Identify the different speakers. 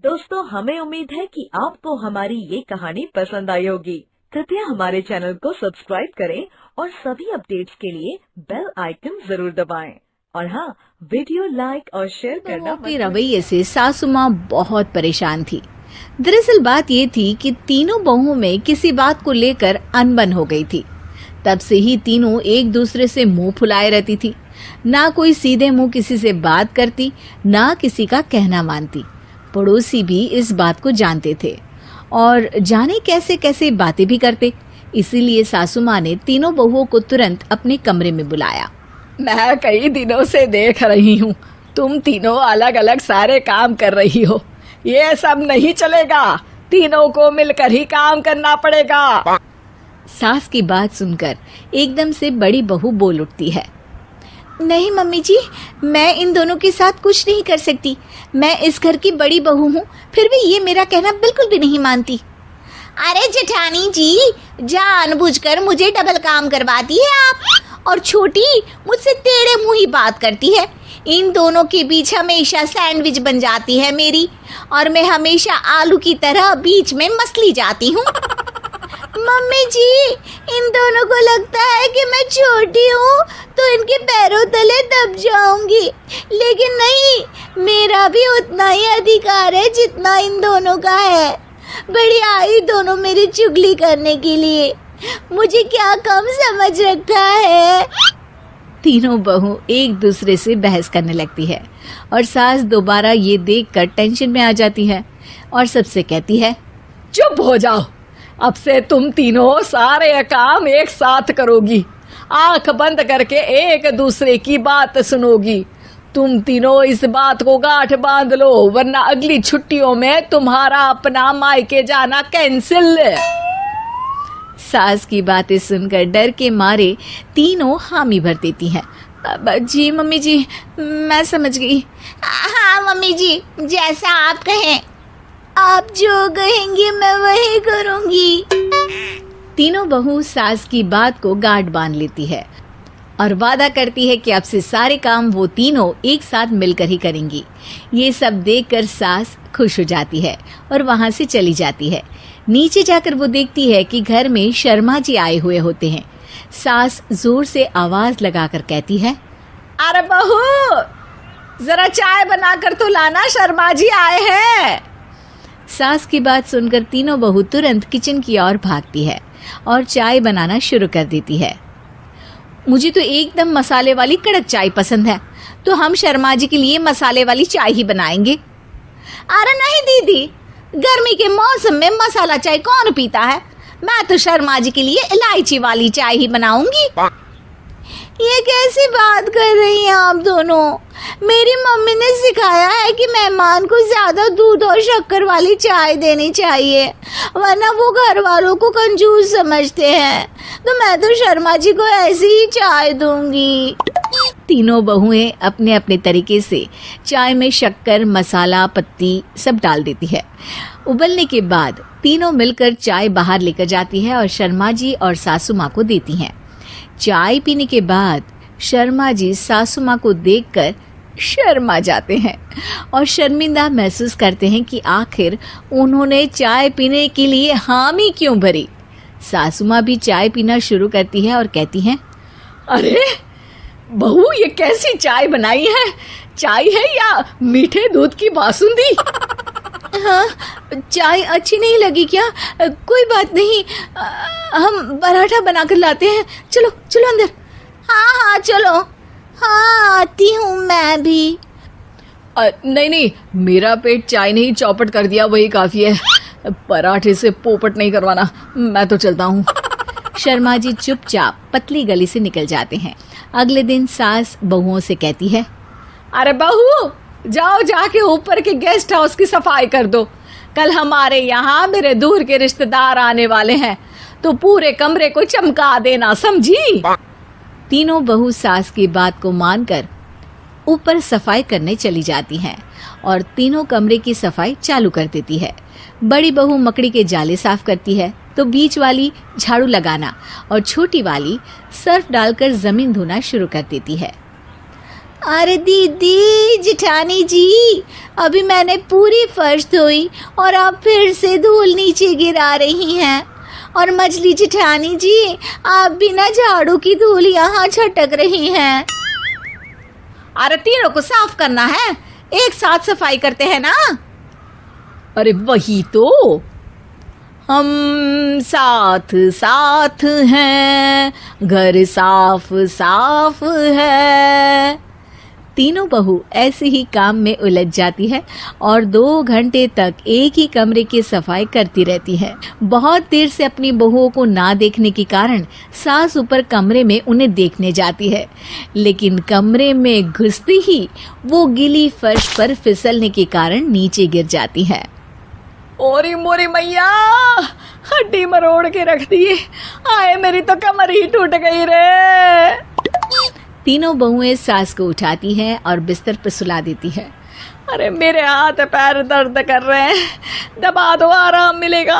Speaker 1: दोस्तों, हमें उम्मीद है कि आपको हमारी ये कहानी पसंद आई होगी। कृपया हमारे चैनल को सब्सक्राइब करें और सभी अपडेट्स के लिए बेल आइकन जरूर दबाएं। और हाँ, वीडियो लाइक और शेयर करना
Speaker 2: के रवैये से सासू माँ बहुत परेशान थी। दरअसल बात ये थी कि तीनों बहुओं में किसी बात को लेकर अनबन हो गई थी। तब से ही तीनों एक दूसरे से मुंह फुलाए रहती थी। ना कोई सीधे मुंह किसी से बात करती, ना किसी का कहना मानती। पड़ोसी भी इस बात को जानते थे और जाने कैसे कैसे बातें भी करते। इसीलिए सासू माँ ने तीनों बहुओं को तुरंत अपने कमरे में बुलाया।
Speaker 3: मैं कई दिनों से देख रही हूँ, तुम तीनों अलग अलग सारे काम कर रही हो। ये सब नहीं चलेगा, तीनों को मिलकर ही काम करना पड़ेगा।
Speaker 2: सास की बात सुनकर एकदम से बड़ी बहू बोल उठती है। नहीं मम्मी जी, मैं इन दोनों के साथ कुछ नहीं कर सकती। मैं इस घर की बड़ी बहू हूँ, फिर भी ये मेरा कहना बिल्कुल भी नहीं मानती।
Speaker 4: अरे जेठानी जी, जानबूझकर मुझे डबल काम करवाती है आप। और छोटी मुझसे टेढ़े मुंह ही बात करती है। इन दोनों के बीच हमेशा सैंडविच बन जाती है मेरी, और मैं हमेशा आलू की तरह बीच में मसली जाती हूँ। मम्मी जी, इन दोनों को लगता है कि मैं छोटी हूँ तो इनके पैरों तले दब जाऊंगी, लेकिन नहीं, मेरा भी उतना ही अधिकार है जितना इन दोनों का है। बड़ी आई दोनों मेरी चुगली करने के लिए, मुझे क्या कम समझ रखा है।
Speaker 2: तीनों बहू एक दूसरे से बहस करने लगती है और सास दोबारा ये देखकर टेंशन में आ जाती है और सबसे कहती है,
Speaker 3: चुप हो जाओ, अब से तुम तीनों सारे काम एक साथ करोगी। आंख बंद करके एक दूसरे की बात सुनोगी। तुम तीनों इस बात को गांठ बांध लो, वरना अगली छुट्टियों में तुम्हारा अपना मायके जाना कैंसिल।
Speaker 2: सास की बातें सुनकर डर के मारे तीनों हामी भर देती हैं। जी मम्मी जी, मैं समझ गई।
Speaker 4: हाँ मम्मी जी, जैसा आप कहें। आप जो कहेंगी मैं वही करूंगी।
Speaker 2: तीनों बहू सास की बात को गांठ बांध लेती है और वादा करती है कि अब से सारे काम वो तीनों एक साथ मिलकर ही करेंगी। ये सब देखकर सास खुश हो जाती है और वहां से चली जाती है। नीचे जाकर वो देखती है कि घर में शर्मा जी आए हुए होते हैं। सास जोर से आवाज लगाकर कहती है,
Speaker 3: अरे बहू, जरा चाय बनाकर तो लाना, शर्मा जी आए हैं।
Speaker 2: सास की बात सुनकर तीनों बहू तुरंत किचन की ओर भागती है और चाय बनाना शुरू कर देती है। मुझे तो एकदम मसाले वाली कड़क चाय पसंद है, तो हम शर्मा जी के लिए मसाले वाली चाय ही बनाएंगे।
Speaker 4: अरे नहीं दीदी, गर्मी के मौसम में मसाला चाय कौन पीता है? मैं तो शर्मा जी के लिए इलायची वाली चाय ही बनाऊंगी। ये कैसी बात कर रही हैं आप दोनों? मेरी मम्मी ने सिखाया है कि मेहमान को ज्यादा दूध और शक्कर वाली चाय देनी चाहिए, वरना वो घर वालों को कंजूस समझते हैं। तो मैं तो शर्मा जी को ऐसी ही चाय दूंगी।
Speaker 2: तीनों बहुएं अपने अपने तरीके से चाय में शक्कर, मसाला, पत्ती सब डाल देती है। उबलने के बाद तीनों मिलकर चाय बाहर लेकर जाती है और शर्मा जी और सासू माँ को देती हैं। चाय पीने के बाद शर्मा जी सासू माँ को देखकर शर्मा जाते हैं और शर्मिंदा महसूस करते हैं कि आखिर उन्होंने चाय पीने के लिए हामी क्यों भरी। सासू माँ भी चाय पीना शुरू करती है और कहती हैं,
Speaker 3: अरे बहू, ये कैसी चाय बनाई है? चाय है या मीठे दूध की बासुंदी?
Speaker 4: हाँ, चाय अच्छी नहीं लगी क्या? कोई बात नहीं, हम पराठा बनाकर लाते हैं। चलो चलो अंदर। हाँ चलो। हाँ, आती हूँ मैं भी।
Speaker 3: नहीं नहीं, मेरा पेट चाय ने ही चौपट कर दिया, वही काफी है। पराठे से पोपट नहीं करवाना, मैं तो चलता हूँ।
Speaker 2: शर्मा जी चुपचाप पतली गली से निकल जाते हैं। अगले दिन सास बहुओं से कहती है,
Speaker 3: अरे बहू, जाओ जाके ऊपर के गेस्ट हाउस की सफाई कर दो। कल हमारे यहाँ मेरे दूर के रिश्तेदार आने वाले हैं, तो पूरे कमरे को चमका देना, समझी?
Speaker 2: तीनों बहू सास की बात को मानकर ऊपर सफाई करने चली जाती हैं और तीनों कमरे की सफाई चालू कर देती है। बड़ी बहू मकड़ी के जाले साफ करती है, तो बीच वाली झाड़ू लगाना और छोटी वाली सर्फ डालकर जमीन धोना शुरू कर देती है।
Speaker 4: अरे दीदी जेठानी जी, अभी मैंने पूरी फर्श धोई और आप फिर से धूल नीचे गिरा रही हैं। और मछली जेठानी जी, आप बिना झाड़ू की धूल यहाँ छटक रही हैं। अरे तीनों को साफ करना है, एक साथ सफाई करते हैं ना।
Speaker 3: अरे वही तो, हम साथ साथ हैं, घर साफ साफ है।
Speaker 2: तीनों बहू ऐसे ही काम में उलझ जाती है और 2 घंटे तक एक ही कमरे की सफाई करती रहती है। बहुत देर से अपनी बहुओं को ना देखने के कारण सास ऊपर कमरे में उन्हें देखने जाती है, लेकिन कमरे में घुसती ही वो गीली फर्श पर फिसलने के कारण नीचे गिर जाती है।
Speaker 3: ओरी मोरी मैया, हड्डी मरोड़ के रख दी। आए मेरी तो कमर ही टूट गई रे।
Speaker 2: तीनों बहुएं सास को उठाती हैं और बिस्तर पर सुला देती है।
Speaker 3: अरे मेरे हाथ पैर दर्द कर रहे हैं, दबा दो आराम मिलेगा।